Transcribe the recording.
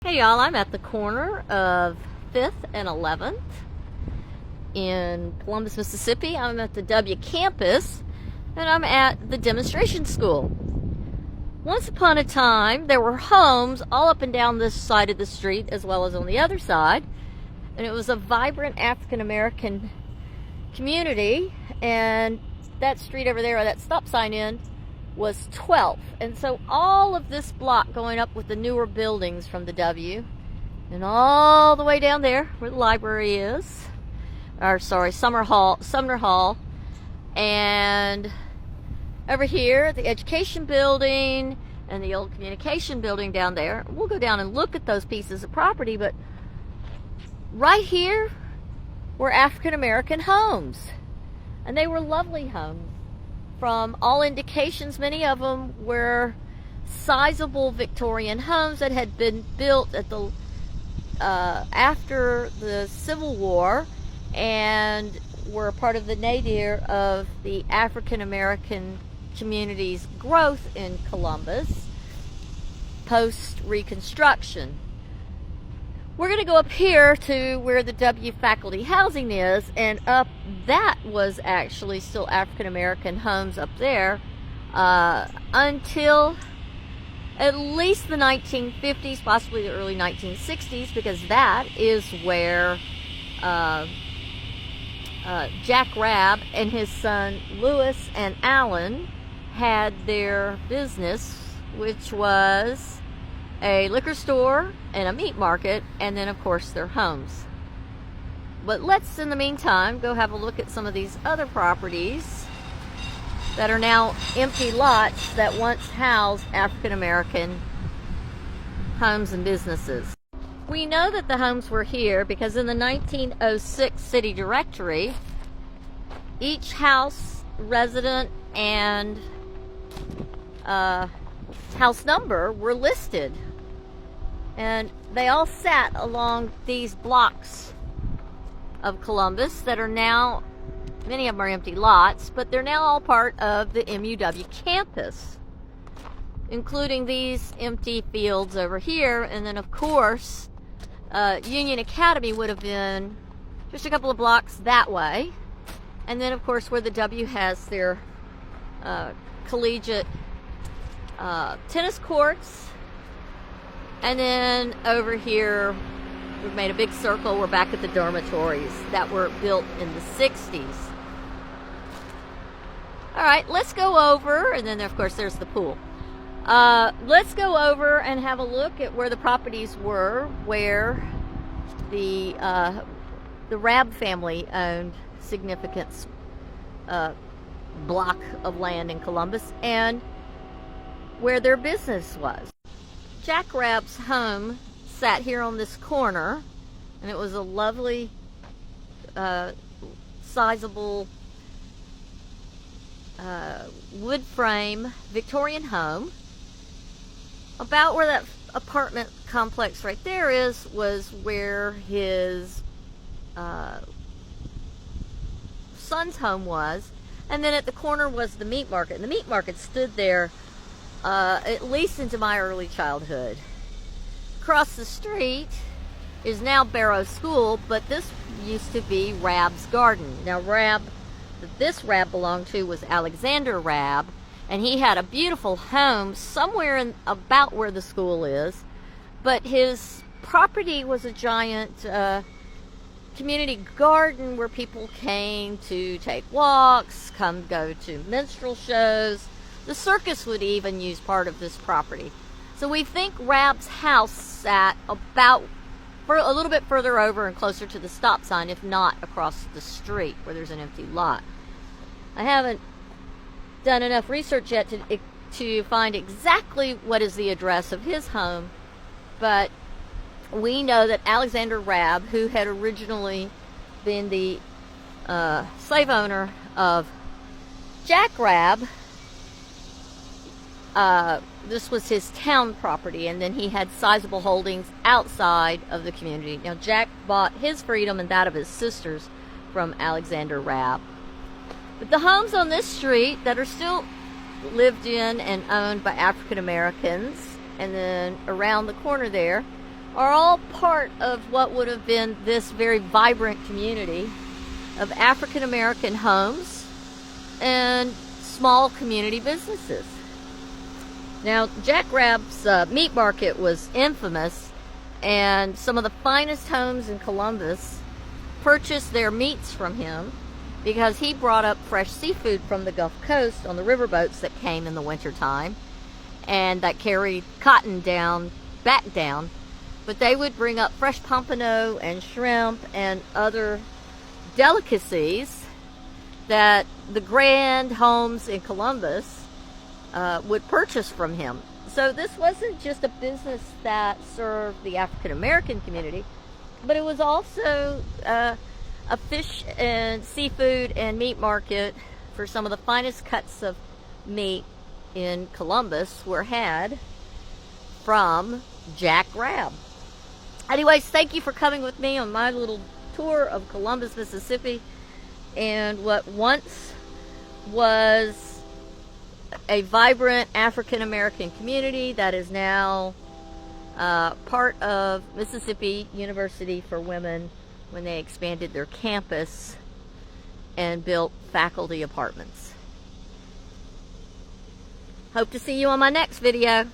Hey y'all, I'm at the corner of 5th and 11th in Columbus, Mississippi. I'm at the W campus and I'm at the demonstration school. Once upon a time, there were homes all up and down this side of the street as well as on the other side. And it was a vibrant African American community, and that street over there, or that stop sign in, was 12th. And so all of this block going up with the newer buildings from the W, and all the way down there where the library is, or sorry, Sumner Hall, and over here the education building and the old communication building down there. We'll go down and look at those pieces of property, but right here were African American homes, and they were lovely homes. From all indications, many of them were sizable Victorian homes that had been built at the after the Civil War and were part of the nadir of the African American community's growth in Columbus post-Reconstruction. We're going to go up here to where the W faculty housing is, and up that was actually still African American homes up there until at least the 1950s, possibly the early 1960s, because that is where Jack Rabb and his son Lewis and Alan had their business, which was a liquor store and a meat market, and then of course their homes. But let's, in the meantime, go have a look at some of these other properties that are now empty lots that once housed African American homes and businesses. We know that the homes were here because in the 1906 city directory, each house, resident, and house number were listed, and they all sat along these blocks of Columbus that are now, many of them are empty lots, but they're now all part of the MUW campus, including these empty fields over here. And then of course Union Academy would have been just a couple of blocks that way, and then of course where the W has their collegiate tennis courts. And then over here we've made a big circle. We're back at the dormitories that were built in the 60s. Alright, let's go over, and then of course there's the pool. Let's go over and have a look at where the properties were, where the Rabb family owned significant block of land in Columbus, and where their business was. Jack Rabb's home sat here on this corner, and it was a lovely, sizable wood frame Victorian home. About where that apartment complex right there is was where his son's home was, and then at the corner was the meat market, and the meat market stood there at least into my early childhood. Across the street is now Barrow School, but this used to be Rabb's Garden. Now this Rabb belonged to was Alexander Rabb, and he had a beautiful home somewhere in about where the school is, but his property was a giant community garden where people came to take walks, go to minstrel shows. The circus would even use part of this property. So we think Rabb's house sat about a little bit further over and closer to the stop sign, if not across the street where there's an empty lot. I haven't done enough research yet to find exactly what is the address of his home, but we know that Alexander Rabb, who had originally been the slave owner of Jack Rabb, this was his town property, and then he had sizable holdings outside of the community. Now Jack bought his freedom and that of his sisters from Alexander Rabb. But the homes on this street that are still lived in and owned by African Americans, and then around the corner there are all part of what would have been this very vibrant community of African American homes and small community businesses. Now, Jack Rab's meat market was infamous, and some of the finest homes in Columbus purchased their meats from him because he brought up fresh seafood from the Gulf Coast on the riverboats that came in the wintertime and that carried cotton back down. But they would bring up fresh pompano and shrimp and other delicacies that the grand homes in Columbus would purchase from him. So this wasn't just a business that served the African American community, but it was also a fish and seafood and meat market for some of the finest cuts of meat in Columbus were had from Jack Rab. Anyways, thank you for coming with me on my little tour of Columbus, Mississippi, and what once was a vibrant African American community that is now part of Mississippi University for Women when they expanded their campus and built faculty apartments. Hope to see you on my next video.